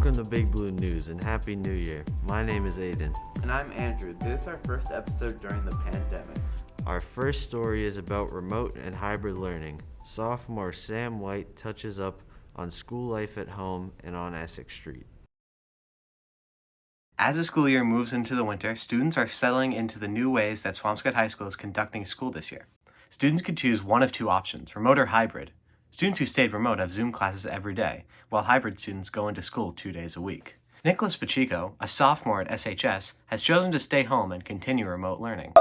Welcome to Big Blue News and Happy New Year. My name is Aiden. And I'm Andrew. This is our first episode during the pandemic. Our first story is about remote and hybrid learning. Sophomore Sam White touches up on school life at home and on Essex Street. As the school year moves into the winter, students are settling into the new ways that Swampscott High School is conducting school this year. Students could choose one of two options, remote or hybrid. Students who stayed remote have Zoom classes every day, while hybrid students go into school 2 days a week. Nicholas Pacheco, a sophomore at SHS, has chosen to stay home and continue remote learning.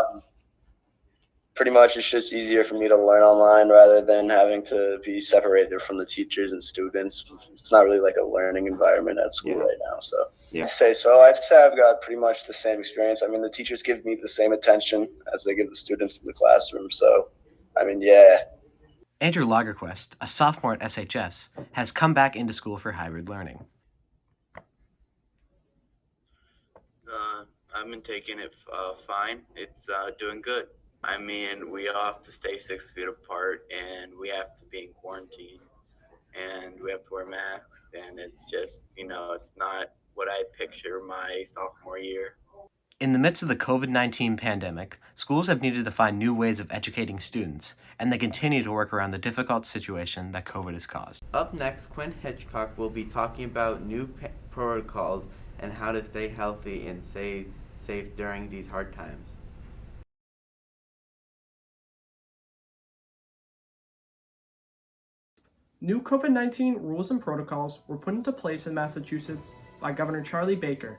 Pretty much it's just easier for me to learn online rather than having to be separated from the teachers and students. It's not really like a learning environment at school right now. So I'd say I've got pretty much the same experience. I mean, the teachers give me the same attention as they give the students in the classroom. So, I mean, yeah. Andrew Lagerquist, a sophomore at SHS, has come back into school for hybrid learning. I've been taking it fine. It's doing good. I mean, we all have to stay 6 feet apart, and we have to be in quarantine, and we have to wear masks, and it's just, it's not what I picture my sophomore year. In the midst of the COVID-19 pandemic, schools have needed to find new ways of educating students, and they continue to work around the difficult situation that COVID has caused. Up next, Quinn Hitchcock will be talking about new protocols and how to stay healthy and stay safe during these hard times. New COVID-19 rules and protocols were put into place in Massachusetts by Governor Charlie Baker.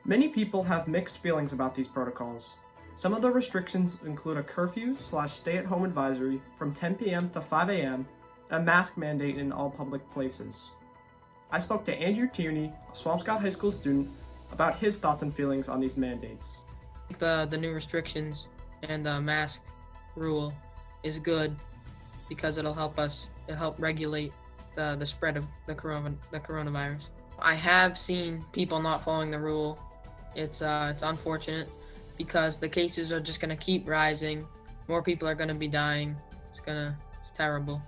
Many people have mixed feelings about these protocols. Some of the restrictions include a curfew/stay-at-home advisory from 10 p.m. to 5 a.m. and a mask mandate in all public places. I spoke to Andrew Tierney, a Swampscott High School student, about his thoughts and feelings on these mandates. The new restrictions and the mask rule is good because it'll help regulate the spread of the coronavirus. I have seen people not following the rule. It's unfortunate because the cases are just gonna keep rising. More people are gonna be dying. It's terrible.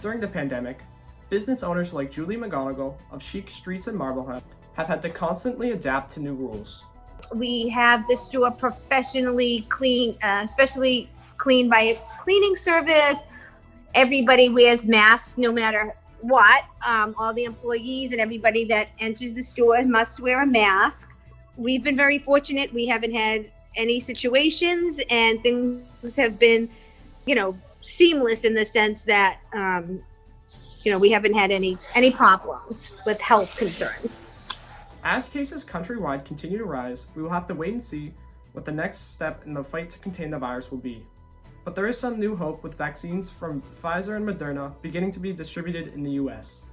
During the pandemic, business owners like Julie McGonigal of Chic Streets in Marblehead have had to constantly adapt to new rules. We have the store professionally clean, especially cleaned by a cleaning service. Everybody wears masks no matter what. All the employees and everybody that enters the store must wear a mask. We've been very fortunate. We haven't had any situations, and things have been, seamless in the sense that, we haven't had any problems with health concerns. As cases countrywide continue to rise, we will have to wait and see what the next step in the fight to contain the virus will be. But there is some new hope with vaccines from Pfizer and Moderna beginning to be distributed in the U.S.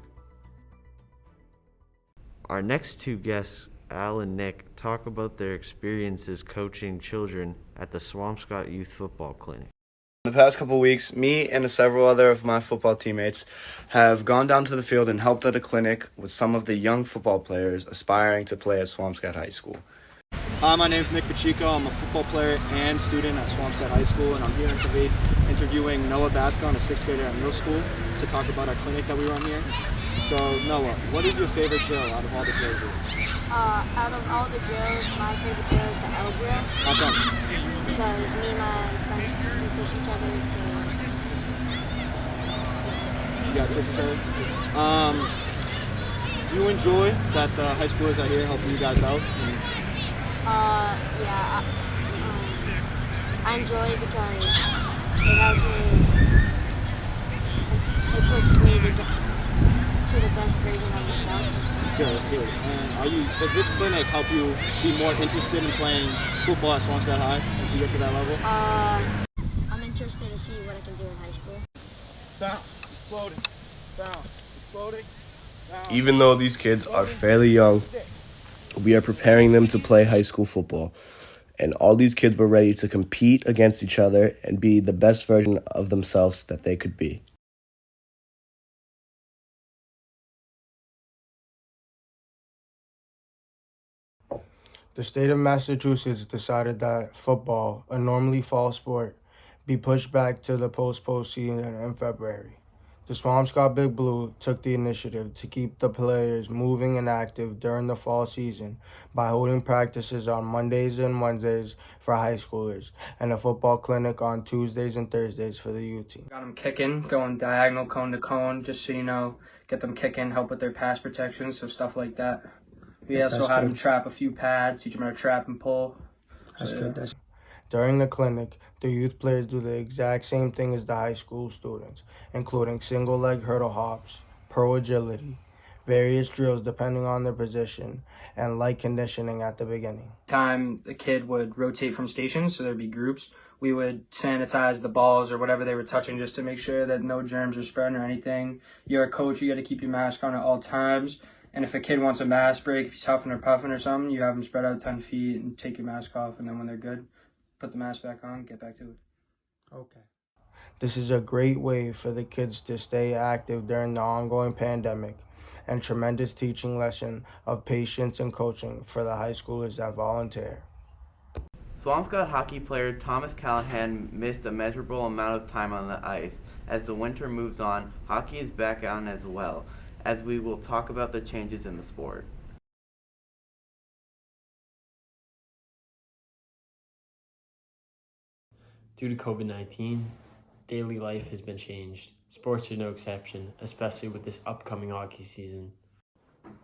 Our next two guests, Al and Nick, talk about their experiences coaching children at the Swampscott Youth Football Clinic. The past couple weeks, me and several other of my football teammates have gone down to the field and helped at a clinic with some of the young football players aspiring to play at Swampscott High School. Hi, my name is Nick Pacheco. I'm a football player and student at Swampscott High School, and I'm here interviewing Noah Bascon, a 6th grader at middle school, to talk about our clinic that we run here. So, Noah, what is your favorite drill out of all the drills? Out of all the drills, my favorite drill is the L drill. How come? Because me and my friends can push each other to... You guys push each other? Do you enjoy that the high schoolers are here helping you guys out? Yeah. I enjoy it because it helps me, it pushes me to get to the best version of myself. That's good. And does this clinic help you be more interested in playing football at Swampscott High once you get to that level? I'm interested to see what I can do in high school. Bounce, exploding, bounce, exploding, bounce. Even though these kids are fairly young, we are preparing them to play high school football. And all these kids were ready to compete against each other and be the best version of themselves that they could be. The state of Massachusetts decided that football, a normally fall sport, be pushed back to the postseason in February. The Swampscott Big Blue took the initiative to keep the players moving and active during the fall season by holding practices on Mondays and Wednesdays for high schoolers and a football clinic on Tuesdays and Thursdays for the youth team. Got them kicking, going diagonal cone to cone, just so you know, get them kicking, help with their pass protection, so stuff like that. We also had them trap a few pads, teach them how to trap and pull. That's good. During the clinic, the youth players do the exact same thing as the high school students, including single leg hurdle hops, pro agility, various drills depending on their position, and light conditioning at the beginning. Time the kid would rotate from stations, so there'd be groups. We would sanitize the balls or whatever they were touching just to make sure that no germs are spreading or anything. You're a coach, you got to keep your mask on at all times. And if a kid wants a mask break, if he's huffing or puffing or something, you have them spread out 10 feet and take your mask off, and then when they're good, put the mask back on, get back to it. Okay. This is a great way for the kids to stay active during the ongoing pandemic, and tremendous teaching lesson of patience and coaching for the high schoolers that volunteer. Swampscott hockey player Thomas Callahan missed a measurable amount of time on the ice. As the winter moves on, hockey is back on as well, as we will talk about the changes in the sport. Due to COVID-19, daily life has been changed. Sports are no exception, especially with this upcoming hockey season.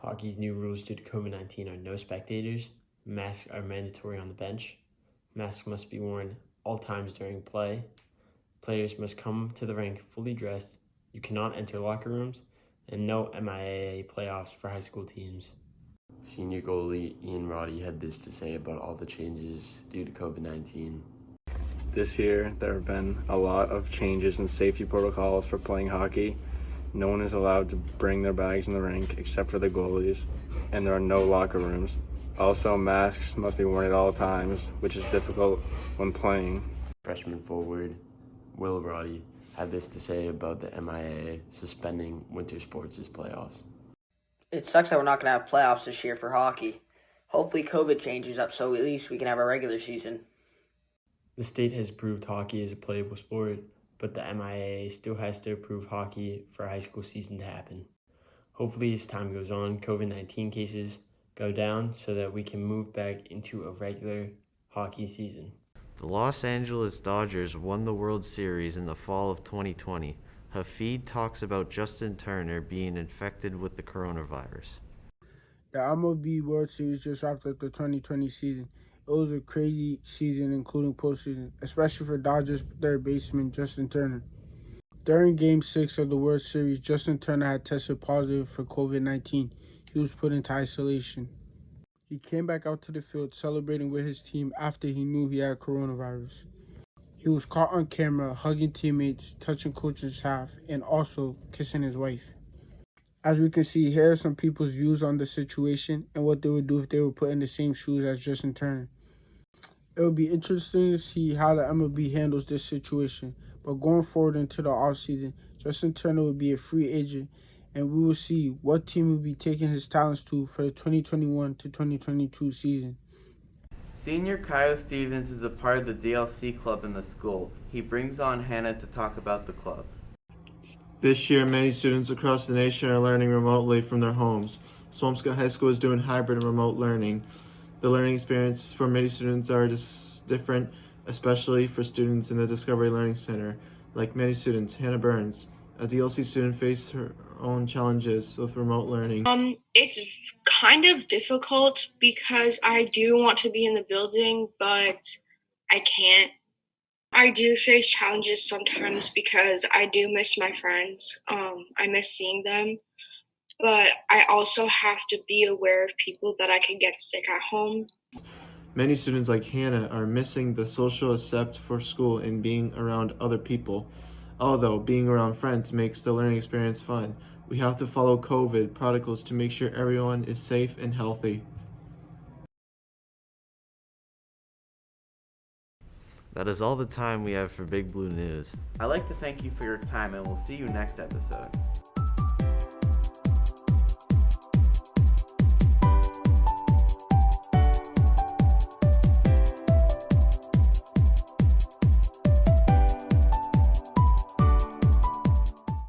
Hockey's new rules due to COVID-19 are no spectators, masks are mandatory on the bench, masks must be worn all times during play, players must come to the rink fully dressed, you cannot enter locker rooms, and no MIAA playoffs for high school teams. Senior goalie Ian Roddy had this to say about all the changes due to COVID-19. This year, there have been a lot of changes in safety protocols for playing hockey. No one is allowed to bring their bags in the rink except for the goalies, and there are no locker rooms. Also, masks must be worn at all times, which is difficult when playing. Freshman forward Will Roddy had this to say about the MIAA suspending winter sports' playoffs. It sucks that we're not going to have playoffs this year for hockey. Hopefully COVID changes up so at least we can have a regular season. The state has approved hockey as a playable sport, but the MIAA still has to approve hockey for a high school season to happen. Hopefully as time goes on, COVID-19 cases go down so that we can move back into a regular hockey season. The Los Angeles Dodgers won the World Series in the fall of 2020. Hafeedh talks about Justin Turner being infected with the coronavirus. The MLB World Series just wrapped up the 2020 season. It was a crazy season, including postseason, especially for Dodgers third baseman Justin Turner. During Game 6 of the World Series, Justin Turner had tested positive for COVID-19. He was put into isolation. He came back out to the field celebrating with his team after he knew he had coronavirus. He was caught on camera hugging teammates, touching coach's staff, and also kissing his wife. As we can see, here are some people's views on the situation and what they would do if they were put in the same shoes as Justin Turner. It will be interesting to see how the MLB handles this situation, but going forward into the offseason, Justin Turner will be a free agent, and we will see what team will be taking his talents to for the 2021 to 2022 season. Senior Kaio Stevens is a part of the DLC club in the school. He brings on Hannah to talk about the club. This year, many students across the nation are learning remotely from their homes. Swampscott High School is doing hybrid and remote learning. The learning experience for many students are different, especially for students in the Discovery Learning Center. Like many students, Hannah Burns, a DLC student, faced her own challenges with remote learning. It's kind of difficult because I do want to be in the building, but I can't. I do face challenges sometimes because I do miss my friends. I miss seeing them. But I also have to be aware of people that I can get sick at home. Many students like Hannah are missing the social accept for school and being around other people. Although being around friends makes the learning experience fun, we have to follow COVID protocols to make sure everyone is safe and healthy. That is all the time we have for Big Blue News. I'd like to thank you for your time, and we'll see you next episode.